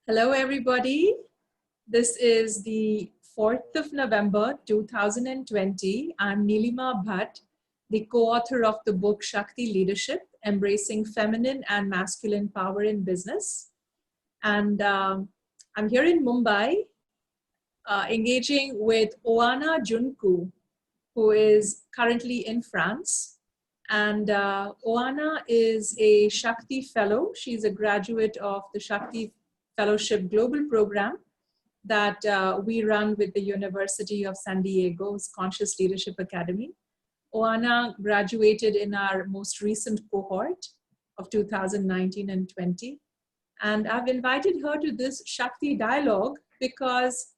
Hello, everybody. This is the 4th of November, 2020. I'm Nilima Bhat, the co-author of the book Shakti Leadership, Embracing Feminine and Masculine Power in Business. And I'm here in Mumbai, engaging with Oana Juncu, who is currently in France. And Oana is a Shakti Fellow. She's a graduate of the Shakti Fellowship Global Program that we run with the University of San Diego's Conscious Leadership Academy. Oana graduated in our most recent cohort of 2019 and 20. And I've invited her to this Shakti dialogue because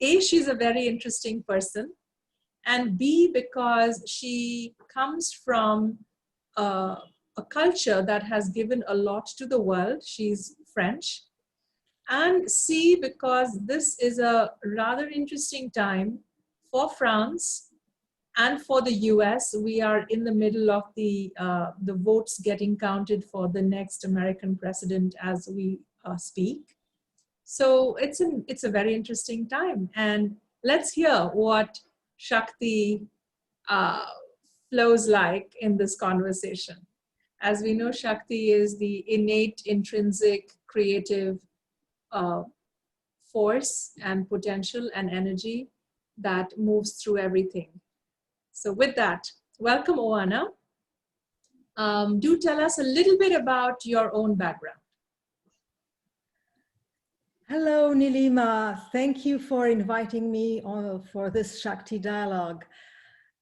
A, she's a very interesting person, and B, because she comes from a culture that has given a lot to the world. She's French. And C, because this is a rather interesting time for France and for the US. We are in the middle of the votes getting counted for the next American president as we speak. So it's a very interesting time. And let's hear what Shakti flows like in this conversation. As we know, Shakti is the innate, intrinsic, creative force and potential and energy that moves through everything. So with that, welcome, Oana. Do tell us a little bit about your own background. Hello, Nilima. Thank you for inviting me for this Shakti dialogue.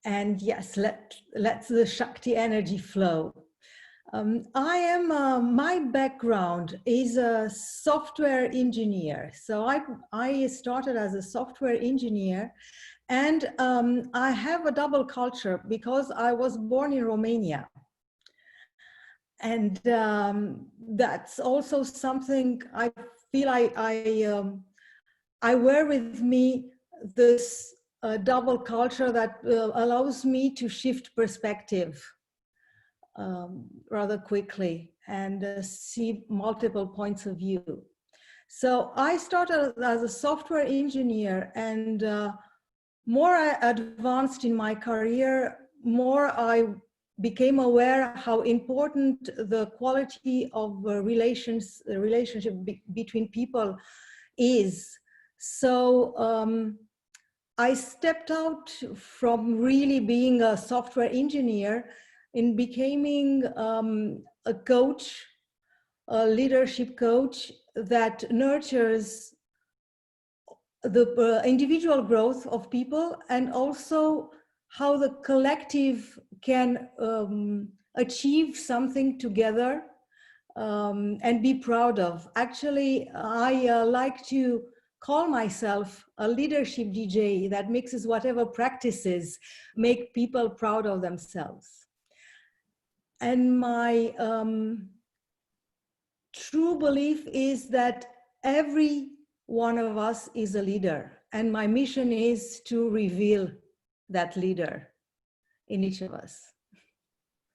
And yes, let the Shakti energy flow. My background is a software engineer. So I started as a software engineer, and I have a double culture because I was born in Romania. And that's also something I feel I wear with me, this double culture that allows me to shift perspective rather quickly and see multiple points of view. So I started as a software engineer, and more I advanced in my career, more I became aware how important the quality of relationship between people is. So I stepped out from really being a software engineer in becoming a coach, a leadership coach that nurtures the individual growth of people, and also how the collective can achieve something together and be proud of. Actually, I like to call myself a leadership DJ that mixes whatever practices make people proud of themselves. And my true belief is that every one of us is a leader, and my mission is to reveal that leader in each of us.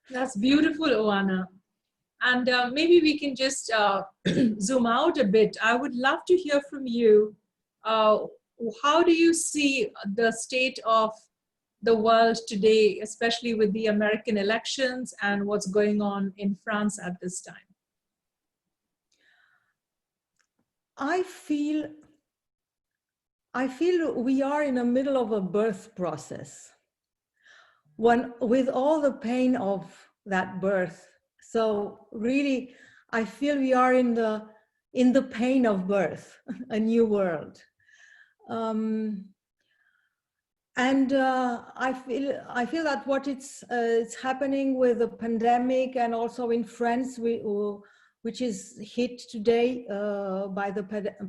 That's beautiful, Oana. And maybe we can just zoom out a bit. I would love to hear from you. How do you see the state of the world today, especially with the American elections and what's going on in France at this time? I feel we are in the middle of a birth process, with all the pain of that birth. So really, I feel we are in the pain of birth, a new world. And I feel that what it's happening with the pandemic, and also in France, which is hit today by the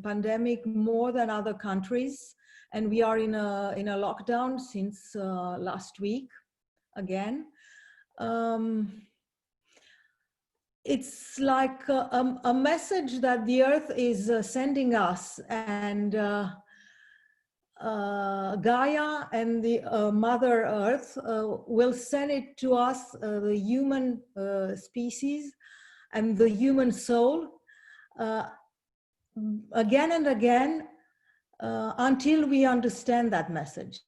pandemic more than other countries, and we are in a lockdown since last week again. It's like a message that the earth is sending us, and Gaia and the Mother Earth will send it to us, the human species and the human soul, again and again until we understand that message.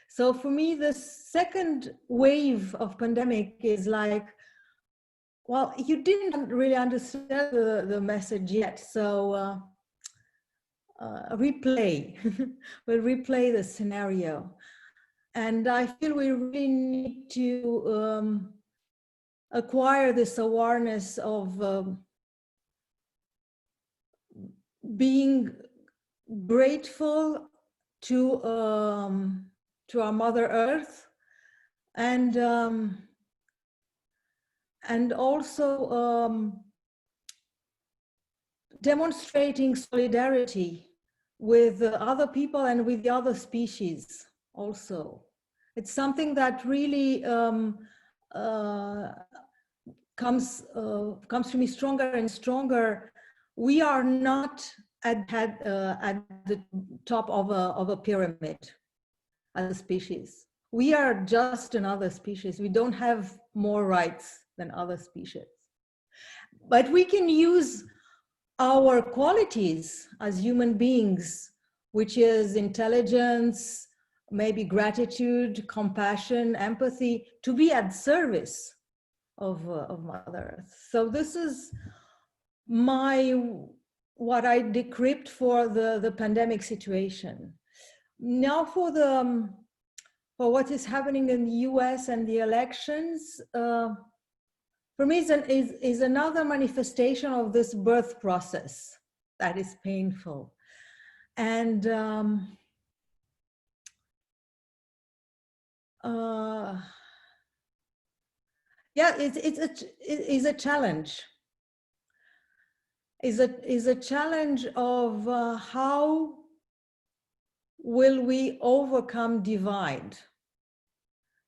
So for me, the second wave of pandemic is like, well, you didn't really understand the message yet. So replay, we'll replay the scenario. And I feel we really need to acquire this awareness of being grateful to our Mother Earth, and also demonstrating solidarity with other people and with the other species also. It's something that really comes to me stronger and stronger. We are not at the top of a pyramid as a species. We are just another species. We don't have more rights than other species. But we can use our qualities as human beings, which is intelligence, maybe gratitude, compassion, empathy, to be at service of Mother Earth. So this is what I decrypt for the pandemic situation. Now for what is happening in the US and the elections, for me is another manifestation of this birth process that is painful. And yeah, it's a challenge. Is a challenge of how will we overcome divide?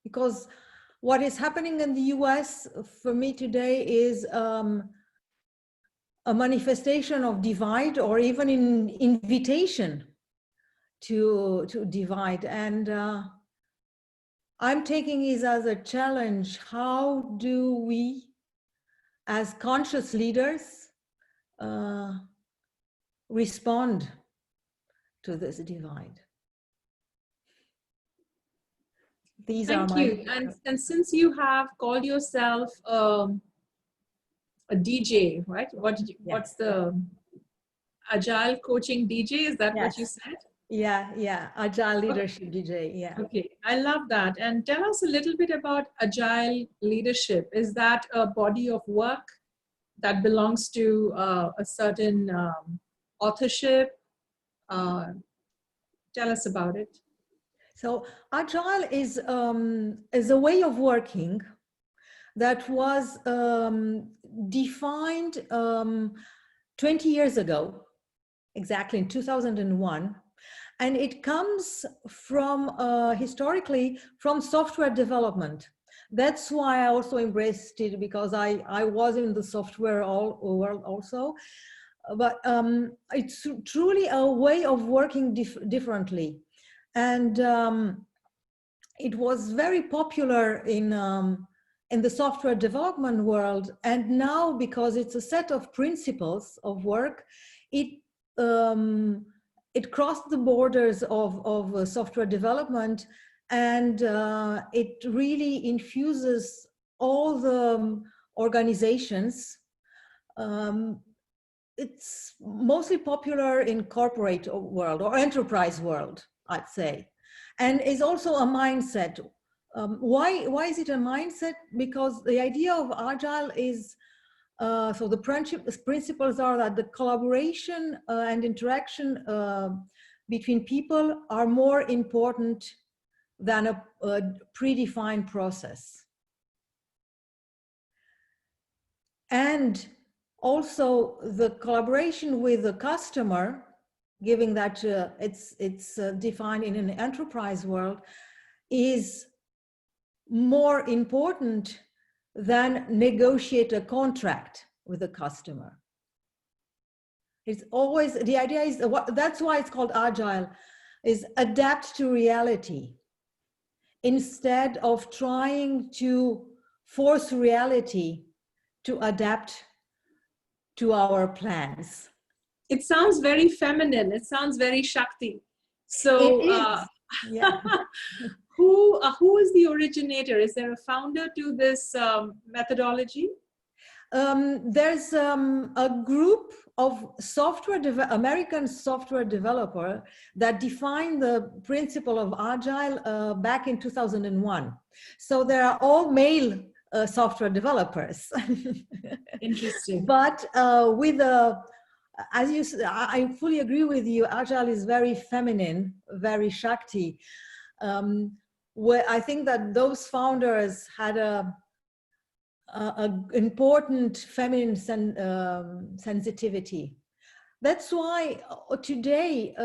Because what is happening in the US for me today is a manifestation of divide, or even an invitation to divide. And I'm taking it as a challenge. How do we, as conscious leaders, respond to this divide? Thank you. And since you have called yourself a DJ, right? What's the Agile coaching DJ? Is that what you said? Yeah, Agile Leadership DJ, yeah. Okay, I love that. And tell us a little bit about Agile Leadership. Is that a body of work that belongs to a certain authorship? Tell us about it. So Agile is a way of working that was defined 20 years ago, exactly in 2001. And it comes from, historically, from software development. That's why I also embraced it, because I was in the software world also. But it's truly a way of working differently. And it was very popular in the software development world. And now, because it's a set of principles of work, it crossed the borders of software development, and it really infuses all the organizations. It's mostly popular in corporate world or enterprise world, I'd say, and is also a mindset. Why is it a mindset? Because the idea of Agile is, so the principles are that the collaboration and interaction between people are more important than a predefined process. And also the collaboration with the customer, given that it's defined in an enterprise world, is more important than negotiate a contract with the customer. It's always, the idea is, that's why it's called Agile, is adapt to reality instead of trying to force reality to adapt to our plans. It sounds very feminine. It sounds very Shakti. So, It is, yeah. who is the originator? Is there a founder to this methodology? There's a group of American software developer that defined the principle of Agile back in 2001. So they are all male software developers. Interesting. But with a, as you said, I fully agree with you, Agile is very feminine, very Shakti. Where I think that those founders had a important feminine sensitivity. That's why today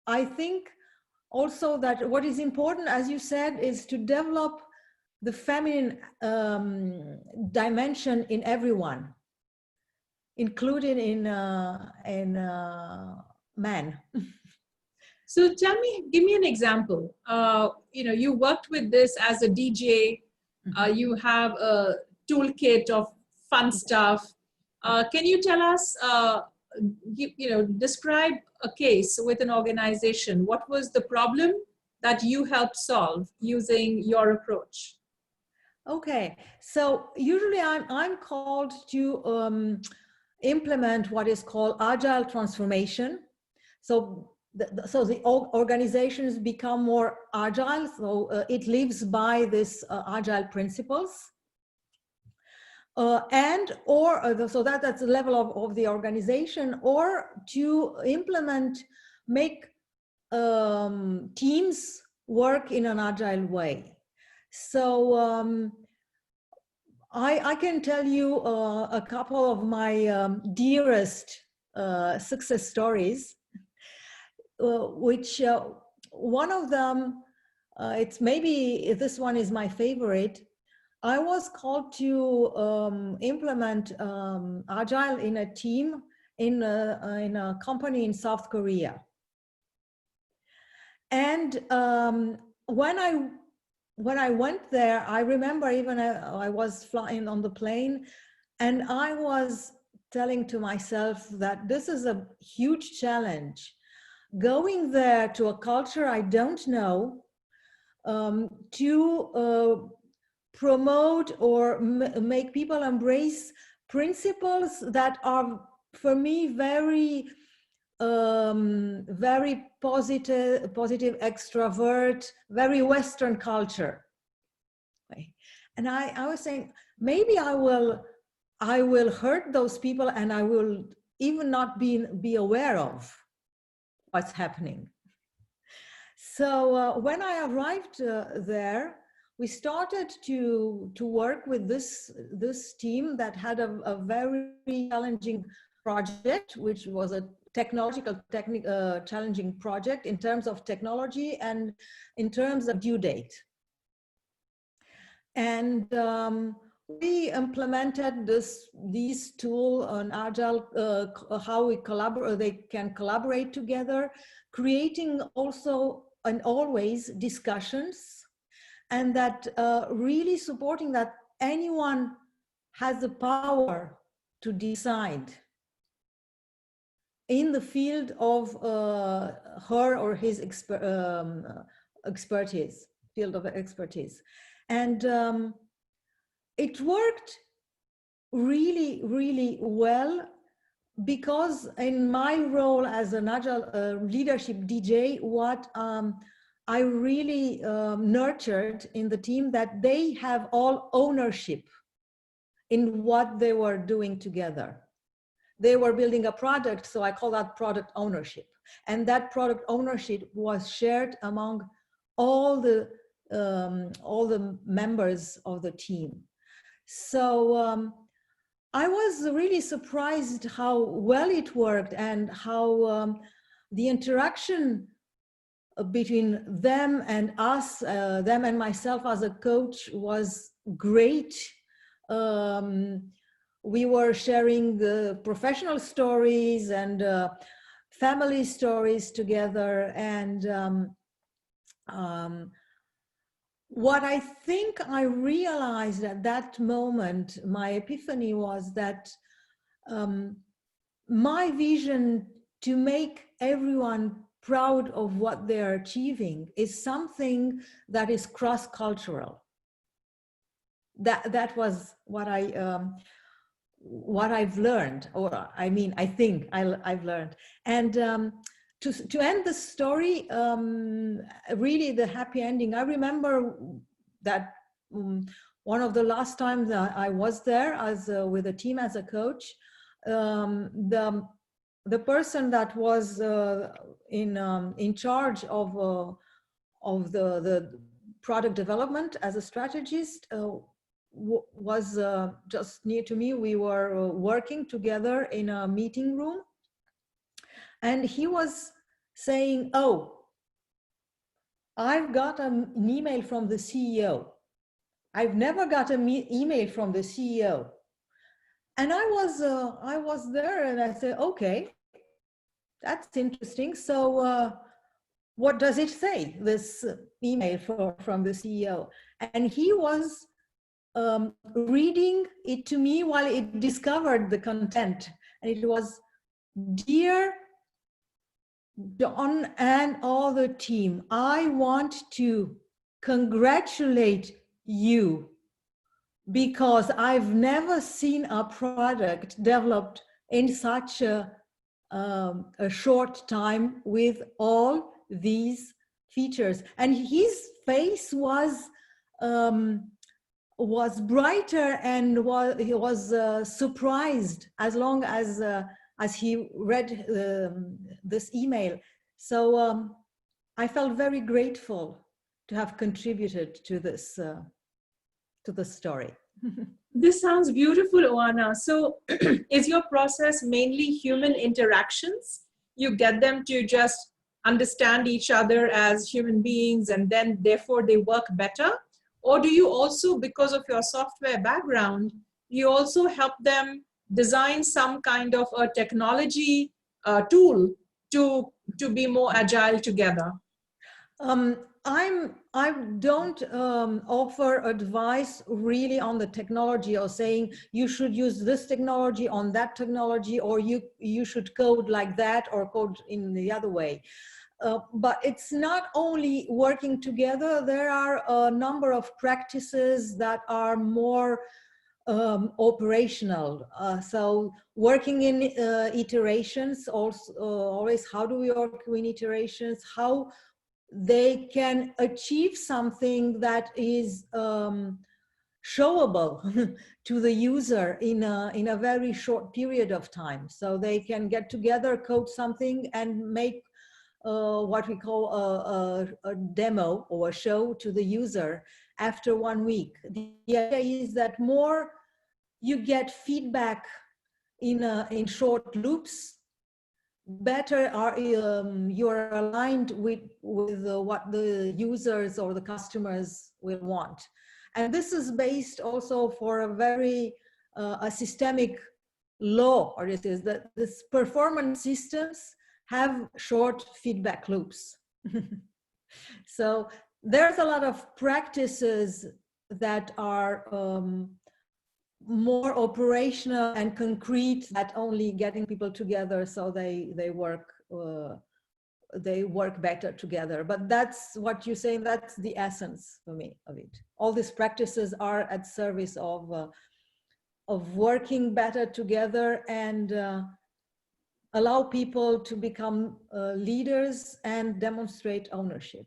I think also that what is important, as you said, is to develop the feminine dimension in everyone, including in men. So tell me, give me an example. You worked with this as a DJ. You have a toolkit of fun stuff. Can you tell us, describe a case with an organization? What was the problem that you helped solve using your approach? Okay, so usually I'm called to implement what is called agile transformation. So the organizations become more agile. So it lives by this agile principles. So that's the level of the organization, or to make teams work in an agile way. So I can tell you a couple of my dearest success stories, which one of them, it's maybe this one is my favorite. I was called to implement Agile in a team in a company in South Korea. And when I went there, I remember even I was flying on the plane, and I was telling to myself that this is a huge challenge. Going there to a culture I don't know, to promote or make people embrace principles that are, for me, very positive, extrovert, very Western culture. And I was saying, maybe I will hurt those people, and I will even not be aware of what's happening. So when I arrived there, we started to work with this team that had a very challenging project, which was a challenging project in terms of technology and in terms of due date. And we implemented these tools on Agile, how we collaborate, they can collaborate together, creating also and always discussions, and that really supporting that anyone has the power to decide in the field of her or his expertise, field of expertise. And it worked really, really well, because in my role as an Agile Leadership DJ, what I really nurtured in the team, that they have all ownership in what they were doing together. They were building a product, so I call that product ownership. And that product ownership was shared among all the members of the team. So I was really surprised how well it worked, and how the interaction between them and us, them and myself as a coach, was great. We were sharing the professional stories and family stories together. And what I think I realized at that moment, my epiphany, was that my vision to make everyone proud of what they're achieving is something that is cross-cultural. That was what I've learned, or I mean, I think I've learned. And to end the story, really the happy ending. I remember that one of the last times that I was there as with a team as a coach, the person that was in charge of the product development as a strategist was just near to me. We were working together in a meeting room, and he was saying, "Oh, I've got an email from the CEO. I've never got an email from the CEO." And I was there, and I said, "Okay, that's interesting. So what does it say, this email from the CEO?" And he was reading it to me while it discovered the content. And it was, "Dear Don and all the team, I want to congratulate you because I've never seen a product developed in such a short time with all these features." And his face was brighter, and he was surprised as long as he read this email. So I felt very grateful to have contributed to this to the story. This sounds beautiful, Oana. So is your process mainly human interactions? You get them to just understand each other as human beings, and then therefore they work better? Or do you also, because of your software background, you also help them design some kind of a technology tool to be more agile together? I don't offer advice really on the technology, or saying you should use this technology on that technology, or you should code like that or code in the other way. But it's not only working together. There are a number of practices that are more operational. So working in iterations, also always, how do we work in iterations? How they can achieve something that is showable to the user in a very short period of time. So they can get together, code something, and make what we call a demo or a show to the user after 1 week. The idea is that more you get feedback in short loops, better are you're aligned with what the users or the customers will want. And this is based also for a very a systemic law, or it is that this performance systems have short feedback loops. So there's a lot of practices that are more operational and concrete, that only getting people together so they work better together. But that's what you're saying, that's the essence for me of it. All these practices are at service of working better together and allow people to become leaders and demonstrate ownership.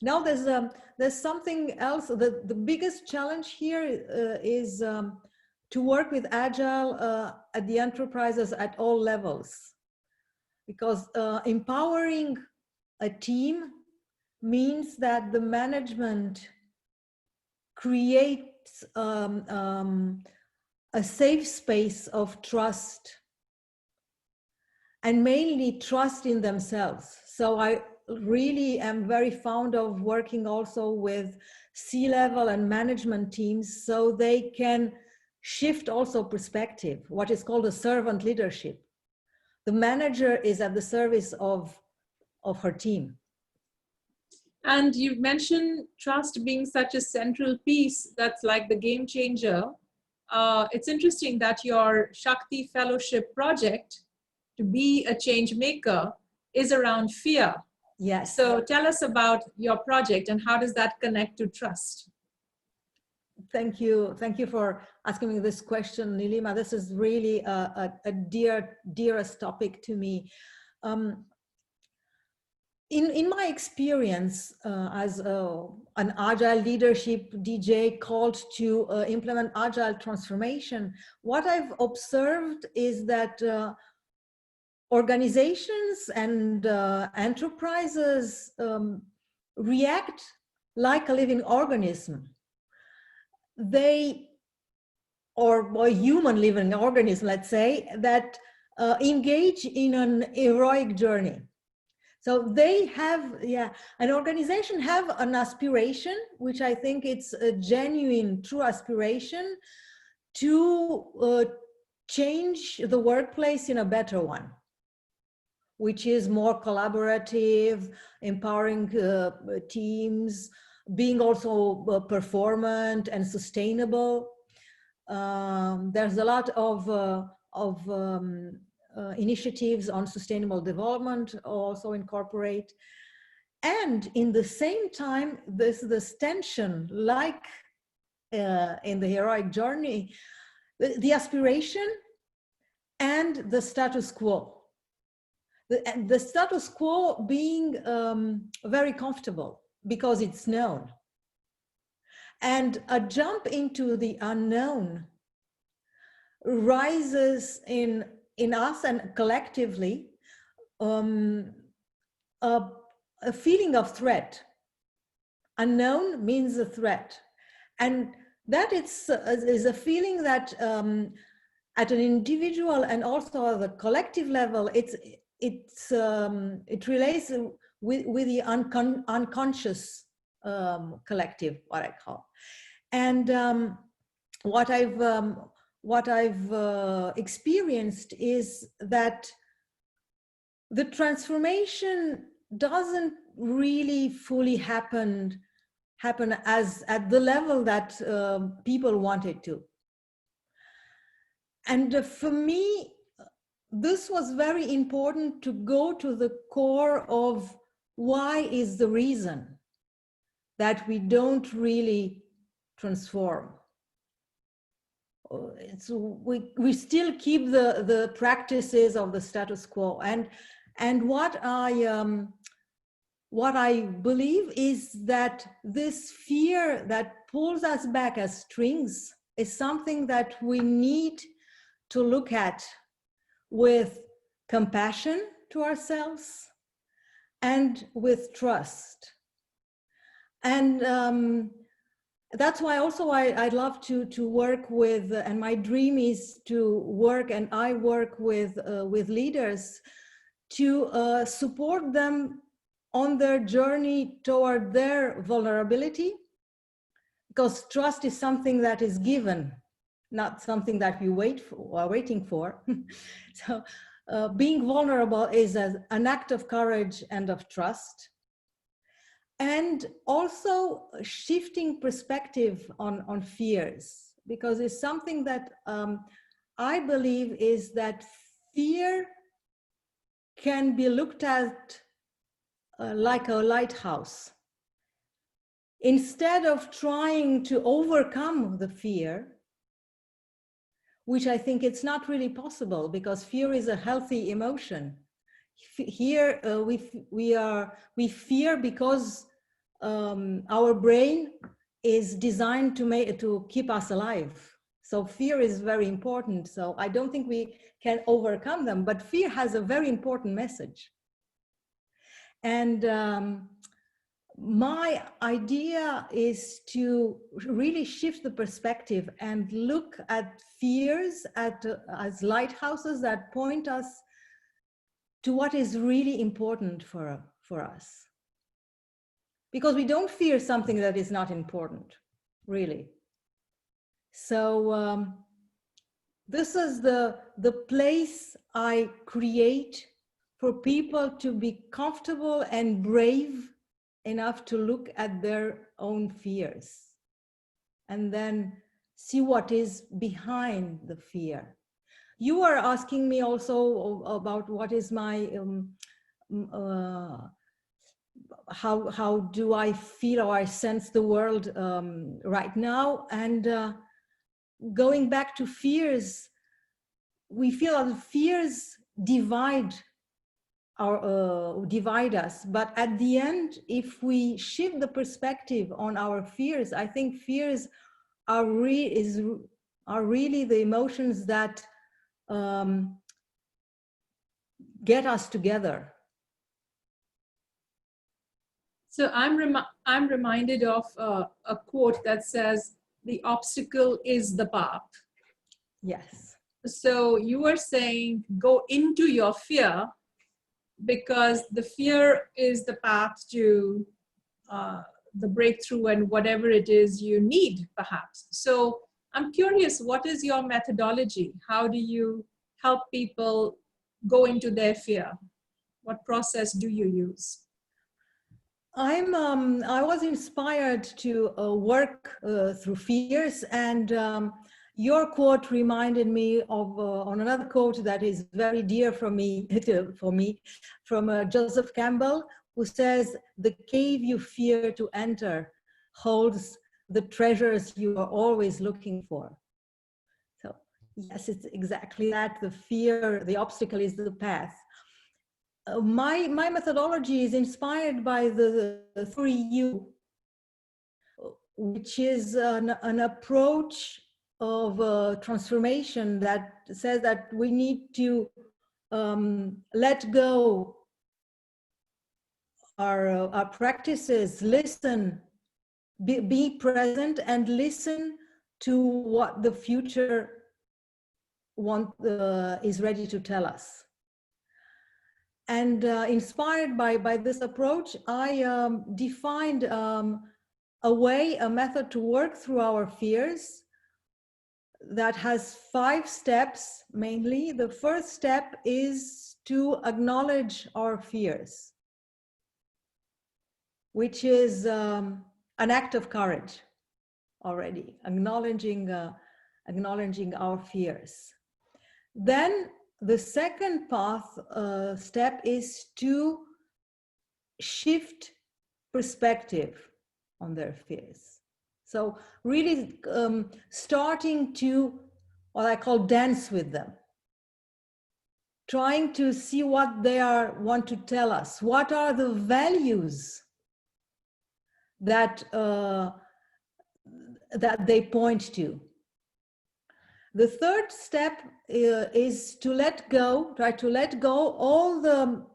Now there's something else. The biggest challenge here is to work with Agile at the enterprises at all levels, because empowering a team means that the management creates a safe space of trust, and mainly trust in themselves. So I really am very fond of working also with C-level and management teams, so they can shift also perspective, what is called a servant leadership. The manager is at the service of her team. And you mentioned trust being such a central piece that's like the game changer. it's interesting that your Shakti Fellowship project to be a change maker is around fear. Yes. So tell us about your project and how does that connect to trust? Thank you. Thank you for asking me this question, Nilima. This is really a dearest topic to me. In my experience as an Agile Leadership DJ called to implement Agile transformation, what I've observed is that organizations and enterprises react like a living organism. They, or a human living organism, let's say, that engage in an heroic journey. So they have, an organization have an aspiration, which I think it's a genuine, true aspiration to change the workplace in a better one, which is more collaborative, empowering teams, being also performant and sustainable. There's a lot of initiatives on sustainable development also incorporate. And in the same time, there's this tension, like in the heroic journey, the aspiration and the status quo. The status quo being very comfortable because it's known. And a jump into the unknown rises in us and collectively a feeling of threat. Unknown means a threat. And that is a feeling that at an individual and also at the collective level, it relates with the unconscious collective, what I call. And what I've experienced is that the transformation doesn't really fully happen as at the level that people want it to. And for me, this was very important to go to the core of why is the reason that we don't really transform. We still keep the practices of the status quo. And what I believe is that this fear that pulls us back as strings is something that we need to look at with compassion to ourselves and with trust. And that's why also I'd love to work with, and my dream is to work, and I work with leaders to support them on their journey toward their vulnerability, because trust is something that is given, not something that we are waiting for. So being vulnerable is an act of courage and of trust. And also shifting perspective on fears, because it's something that I believe is that fear can be looked at like a lighthouse. Instead of trying to overcome the fear, which I think it's not really possible, because fear is a healthy emotion. Here we fear because our brain is designed to keep us alive. So fear is very important. So I don't think we can overcome them, but fear has a very important message. And my idea is to really shift the perspective and look at fears as lighthouses that point us to what is really important for us. Because we don't fear something that is not important, really. So this is the place I create for people to be comfortable and brave enough to look at their own fears and then see what is behind the fear. You are asking me also about what is my, how do I feel or I sense the world right now. And going back to fears, we feel that fears divide us, but at the end, if we shift the perspective on our fears, I think fears are really the emotions that get us together. So I'm reminded of a quote that says, "The obstacle is the path." Yes. So you were saying go into your fear, because the fear is the path to the breakthrough and whatever it is you need, perhaps. So I'm curious, what is your methodology? How do you help people go into their fear? What process do you use? I was inspired to work through fears, and your quote reminded me of on another quote that is very dear for me, from Joseph Campbell, who says, "The cave you fear to enter holds the treasures you are always looking for." So yes, it's exactly that. The fear, the obstacle is the path. My methodology is inspired by the 3U, which is an approach of transformation that says that we need to let go our practices, listen, be present, and listen to what the future is ready to tell us. And inspired by this approach, I defined a method to work through our fears that has 5 steps mainly. The first step is to acknowledge our fears, which is an act of courage already, acknowledging our fears. Then the second step is to shift perspective on their fears. So really starting to, what I call, dance with them, trying to see what they want to tell us. What are the values that they point to? The third step is to try to let go all the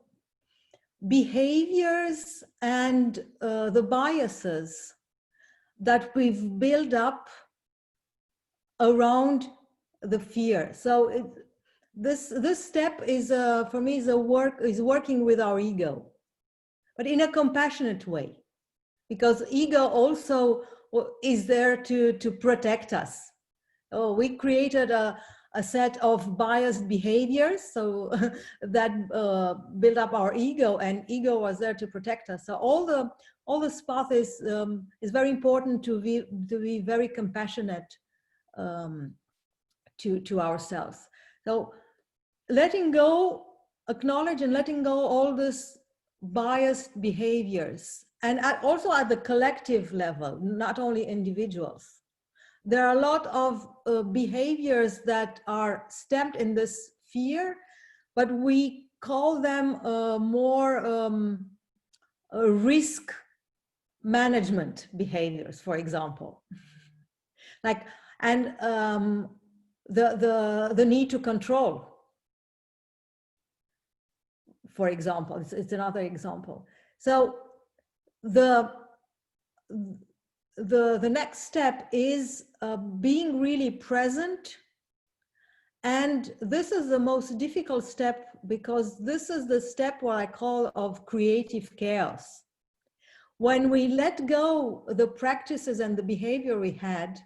behaviors and the biases that we've built up around the fear. So this step is for me is working with our ego, but in a compassionate way, because ego also is there to protect us. Oh, we created a set of biased behaviors, so that built up our ego, and ego was there to protect us. So all this path is very important to be very compassionate to ourselves. So letting go, acknowledge and letting go all this biased behaviors, and also at the collective level, not only individuals. There are a lot of behaviors that are stemmed in this fear, but we call them more risk management behaviors, for example. Like, and the need to control, for example, it's another example. So the next step is being really present, and this is the most difficult step, because this is the step what I call of creative chaos. When we let go the practices and the behavior we had,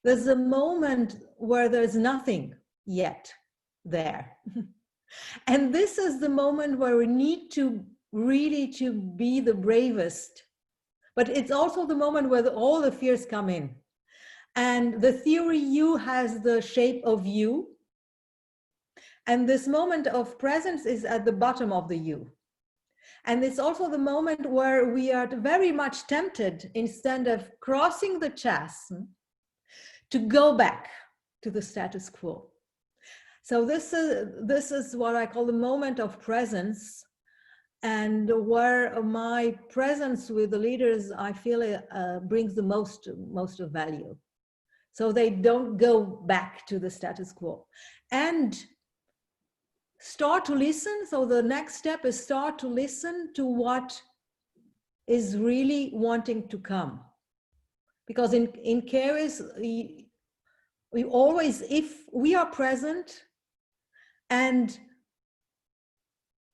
there's a moment where there's nothing yet there. And this is the moment where we need to really to be the bravest. But it's also the moment where all the fears come in. And the theory U has the shape of U. And this moment of presence is at the bottom of the U. And it's also the moment where we are very much tempted, instead of crossing the chasm, to go back to the status quo. So this is what I call the moment of presence, and where my presence with the leaders, I feel brings the most of value. So they don't go back to the status quo. And start to listen. So the next step is start to listen to what is really wanting to come. Because in careers, we always, if we are present and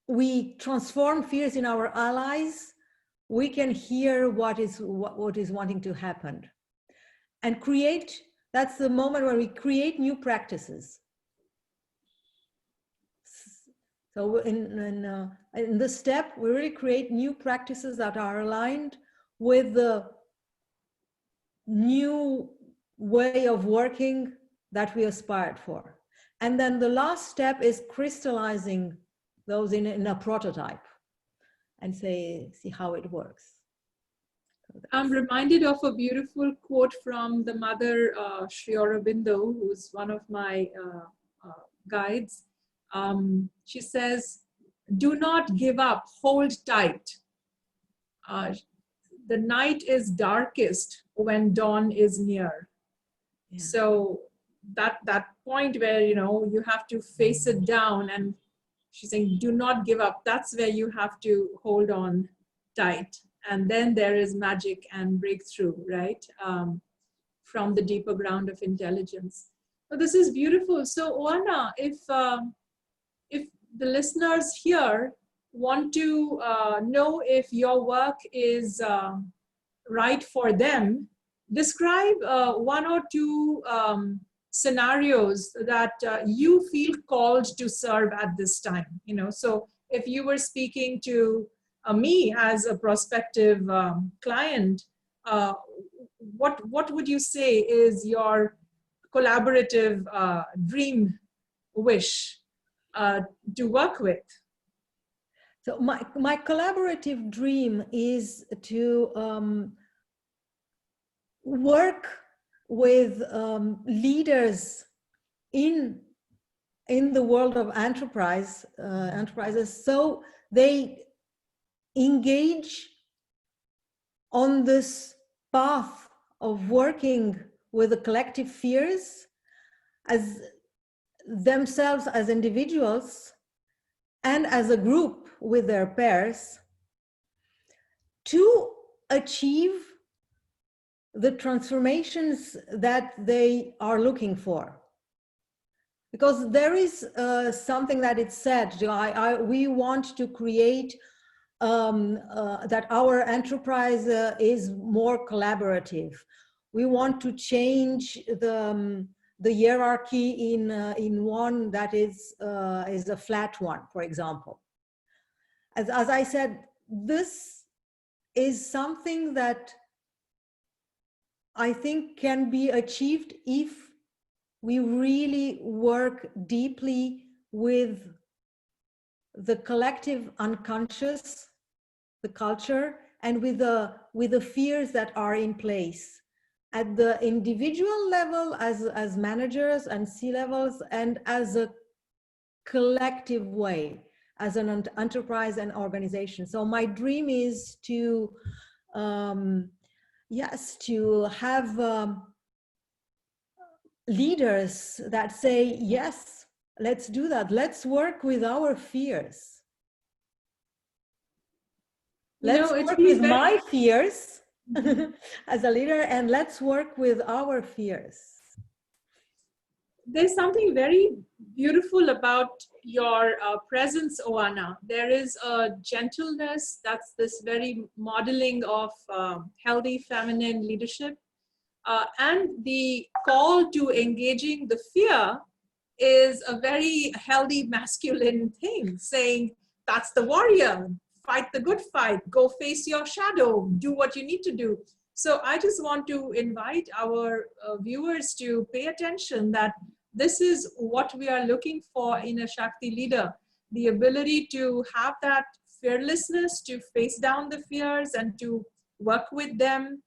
we transform fears in our allies, we can hear what is wanting to happen. And create, that's the moment where we create new practices. So in this step, we really create new practices that are aligned with the new way of working that we aspired for. And then the last step is crystallizing those in a prototype and see how it works. So I'm reminded of a beautiful quote from the mother, Sri Aurobindo, who's one of my guides. She says, do not give up, hold tight. The night is darkest when dawn is near. Yeah. So that point where, you have to face it down, and she's saying, do not give up. That's where you have to hold on tight. And then there is magic and breakthrough, right? From the deeper ground of intelligence. So this is beautiful. So Oana, if the listeners here want to know if your work is right for them, describe one or two scenarios that you feel called to serve at this time. So if you were speaking to me as a prospective client, what would you say is your collaborative dream wish to work with? So my collaborative dream is to work with leaders in the world of enterprises, so they engage on this path of working with the collective fears as themselves as individuals and as a group with their peers to achieve the transformations that they are looking for. Because there is something that it's said, we want to create that our enterprise is more collaborative. We want to change the hierarchy in one that is a flat one, for example. As I said, this is something that I think can be achieved if we really work deeply with the collective unconscious, the culture, and with the fears that are in place at the individual level as managers and C-levels, and as a collective way, as an enterprise and organization. So my dream is to, yes, to have leaders that say, yes, let's do that. Let's work with our fears. Let's work with my fears as a leader, and let's work with our fears. There's something very beautiful about your presence, Oana. There is a gentleness, that's this very modeling of healthy feminine leadership. And the call to engaging the fear is a very healthy masculine thing, saying, that's the warrior, fight the good fight, go face your shadow, do what you need to do. So I just want to invite our viewers to pay attention that this is what we are looking for in a Shakti leader, the ability to have that fearlessness, to face down the fears and to work with them,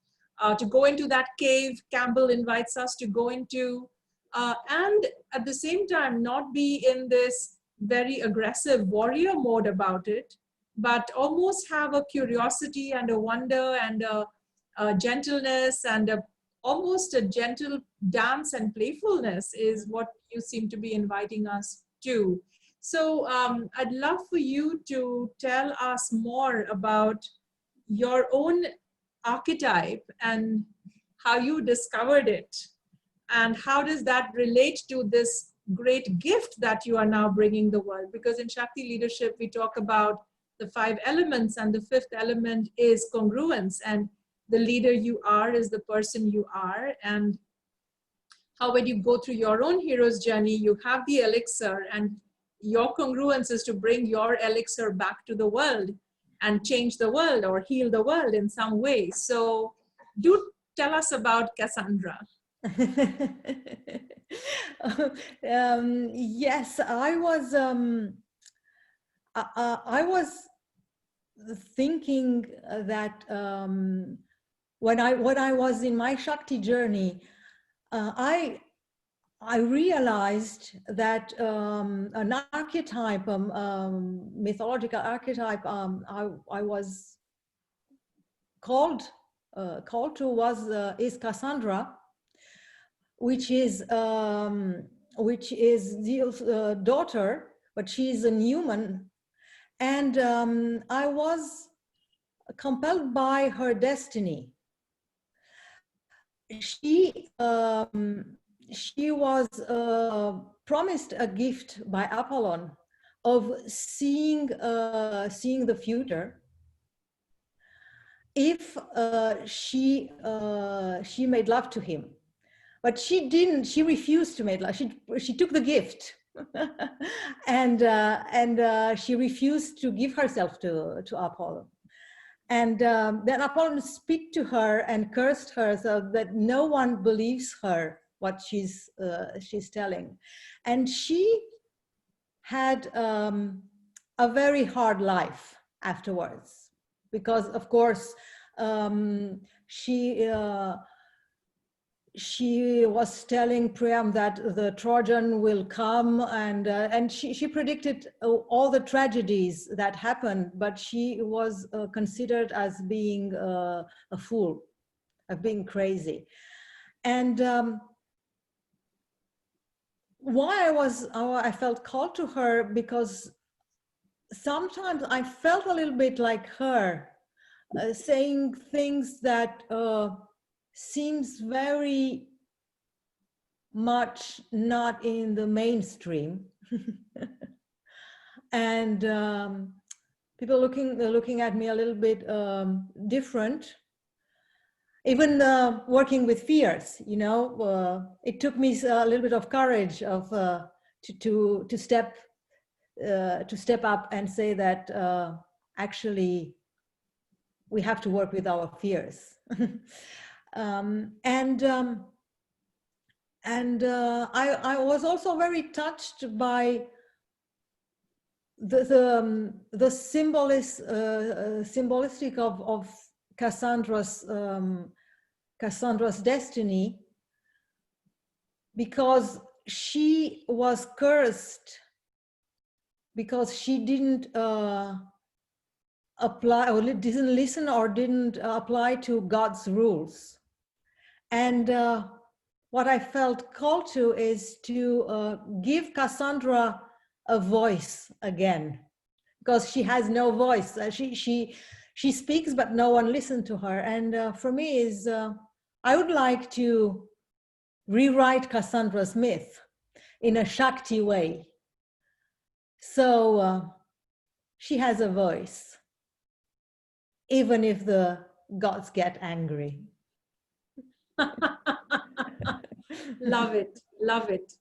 to go into that cave Campbell invites us to go into, and at the same time not be in this very aggressive warrior mode about it, but almost have a curiosity and a wonder and a gentleness and almost a gentle dance and playfulness is what you seem to be inviting us to. So I'd love for you to tell us more about your own archetype and how you discovered it, and how does that relate to this great gift that you are now bringing the world. Because in Shakti leadership, we talk about the 5 elements, and the 5th element is congruence, and the leader you are is the person you are, and how when you go through your own hero's journey, you have the elixir, and your congruence is to bring your elixir back to the world and change the world or heal the world in some way. So do tell us about Cassandra. Yes, I was thinking that when I was in my Shakti journey, I realized that an archetype, mythological archetype, I was called to is Cassandra, which is the daughter, but she's a human, and I was compelled by her destiny. She was promised a gift by Apollon of seeing the future if she made love to him. But she didn't. She refused to make love. She took the gift, and she refused to give herself to Apollo. And then Apollo speak to her and cursed her, so that no one believes her what she's telling. And she had a very hard life afterwards, because of course she was telling Priam that the Trojan will come, and she predicted all the tragedies that happened, but she was considered as being a fool, of being crazy. And why I felt called to her, because sometimes I felt a little bit like her, saying things that seems very much not in the mainstream, and people looking at me a little bit different. Even working with fears, you know, it took me a little bit of courage to step up and say that actually we have to work with our fears. I was also very touched by the symbolistic of Cassandra's destiny, because she was cursed because she didn't apply, or didn't listen, or didn't apply to God's rules. And what I felt called to is to give Cassandra a voice again, because she has no voice. She speaks, but no one listened to her. And for me is, I would like to rewrite Cassandra's myth in a Shakti way. So she has a voice, even if the gods get angry. Love it, love it.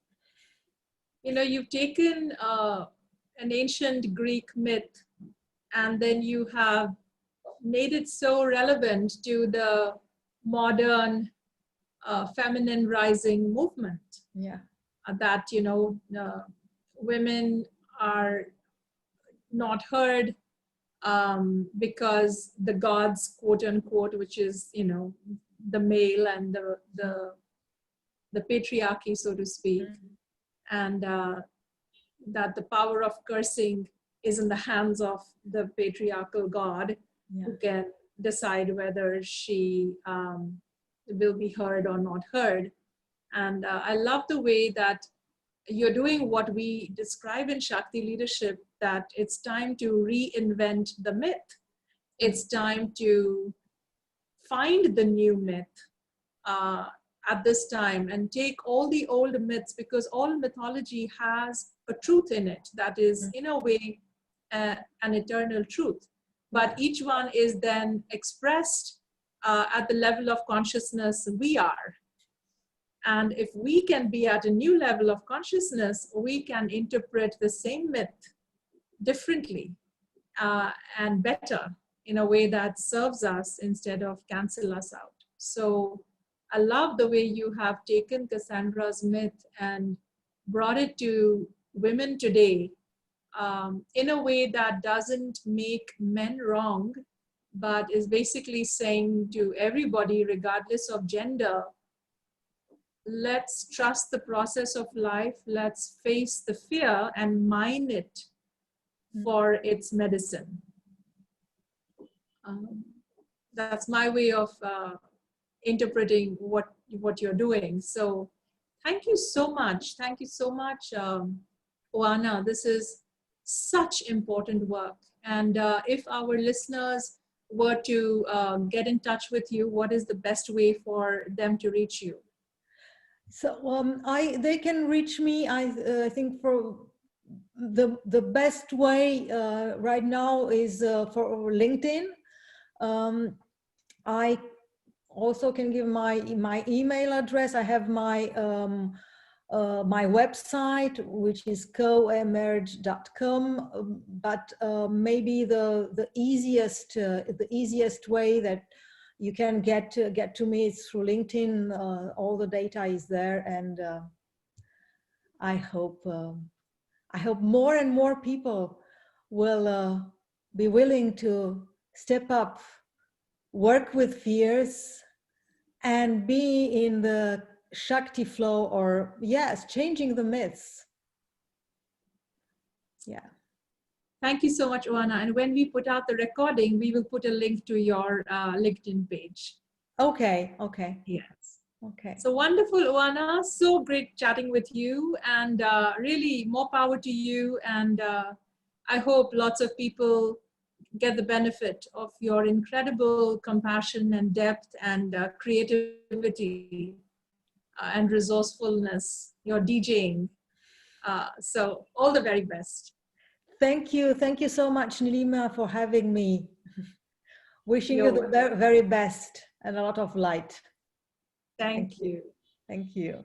You know, you've taken an ancient Greek myth, and then you have made it so relevant to the modern feminine rising movement. Yeah. That, women are not heard because the gods, quote unquote, which is, the male and the patriarchy, so to speak, and that the power of cursing is in the hands of the patriarchal god, who can decide whether she will be heard or not heard. And I love the way that you're doing what we describe in Shakti leadership, that it's time to reinvent the myth. It's time to find the new myth at this time and take all the old myths, because all mythology has a truth in it that is, in a way, an eternal truth. But each one is then expressed at the level of consciousness we are. And if we can be at a new level of consciousness, we can interpret the same myth differently and better, in a way that serves us instead of cancel us out. So I love the way you have taken Cassandra's myth and brought it to women today in a way that doesn't make men wrong, but is basically saying to everybody, regardless of gender, let's trust the process of life. Let's face the fear and mine it for its medicine. That's my way of interpreting what you're doing. So thank you so much. Thank you so much, Oana. This is such important work. And if our listeners were to get in touch with you, what is the best way for them to reach you? So they can reach me. I think for the best way right now is for LinkedIn. I also can give my email address. I have my my website, which is coemerge.com. But maybe the easiest way that you can get to me is through LinkedIn. All the data is there, and I hope more and more people will be willing to step up, work with fears, and be in the Shakti flow, or yes, changing the myths. Yeah. Thank you so much, Oana. And when we put out the recording, we will put a link to your LinkedIn page. Okay. Okay. Yes. Okay. So wonderful, Oana. So great chatting with you, and really more power to you. And I hope lots of people get the benefit of your incredible compassion and depth and creativity and resourcefulness, your DJing. So all the very best. Thank you so much, Nilima, for having me. Wishing you the welcome. very best and a lot of light. Thank you. Thank you.